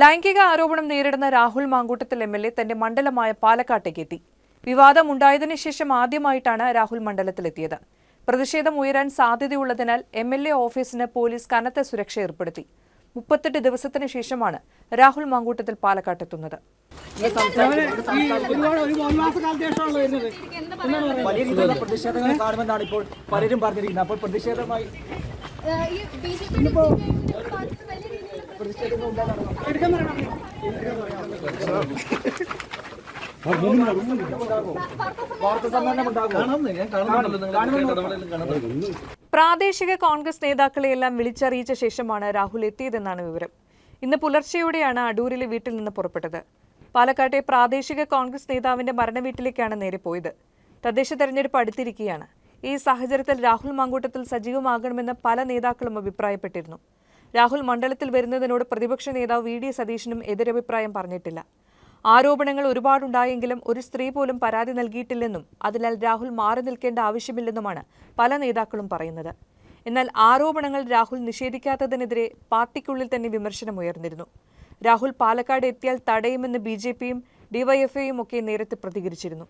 ലൈംഗിക ആരോപണം നേരിടുന്ന രാഹുൽ മാങ്കൂട്ടത്തിൽ എം.എൽ.എ തന്റെ മണ്ഡലമായ പാലക്കാട്ടേക്ക് എത്തി. വിവാദമുണ്ടായതിനു ശേഷം ആദ്യമായിട്ടാണ് രാഹുൽ മണ്ഡലത്തിലെത്തിയത്. പ്രതിഷേധം ഉയരാൻ സാധ്യതയുള്ളതിനാൽ എം.എൽ.എ ഓഫീസിന് പോലീസ് കനത്ത സുരക്ഷ ഏർപ്പെടുത്തി. 38 ദിവസത്തിനു ശേഷമാണ് രാഹുൽ മാങ്കൂട്ടത്തിൽ പാലക്കാട്ടെത്തുന്നത്. പ്രതിഷേധങ്ങൾ കാണുമെന്നാണ് ഇപ്പോൾ പലരും പറഞ്ഞിരിക്കുന്നത്. അപ്പോൾ പ്രതിഷേധമായി പ്രാദേശിക കോൺഗ്രസ് നേതാക്കളെയെല്ലാം വിളിച്ചറിയിച്ച ശേഷമാണ് രാഹുൽ എത്തിയതെന്നാണ് വിവരം. ഇന്ന് പുലർച്ചെയോടെയാണ് അടൂരിലെ വീട്ടിൽ നിന്ന് പുറപ്പെട്ടത്. പാലക്കാട്ടെ പ്രാദേശിക കോൺഗ്രസ് നേതാവിന്റെ മരണവീട്ടിലേക്കാണ് നേരെ പോയത്. തദ്ദേശ തെരഞ്ഞെടുപ്പ് അടുത്തിരിക്കുകയാണ്. ഈ സാഹചര്യത്തിൽ രാഹുൽ മാങ്കൂട്ടത്തിൽ സജീവമാകണമെന്ന് പല നേതാക്കളും അഭിപ്രായപ്പെട്ടിരുന്നു. രാഹുൽ മണ്ഡലത്തിൽ വരുന്നതിനോട് പ്രതിപക്ഷ നേതാവ് വി.ഡി. സതീശനും എതിരഭിപ്രായം പറഞ്ഞിട്ടില്ല. ആരോപണങ്ങൾ ഒരുപാടുണ്ടായെങ്കിലും ഒരു സ്ത്രീ പോലും പരാതി നൽകിയിട്ടില്ലെന്നും അതിനാൽ രാഹുൽ മാറി നിൽക്കേണ്ട ആവശ്യമില്ലെന്നുമാണ് പല നേതാക്കളും പറയുന്നത്. എന്നാൽ ആരോപണങ്ങൾ രാഹുൽ നിഷേധിക്കാത്തതിനെതിരെ പാർട്ടിക്കുള്ളിൽ തന്നെ വിമർശനമുയർന്നിരുന്നു. രാഹുൽ പാലക്കാട് എത്തിയാൽ തടയുമെന്ന് ബി.ജെ.പിയും ഡിവൈഎഫ്ഐയും ഒക്കെ നേരത്തെ പ്രതികരിച്ചിരുന്നു.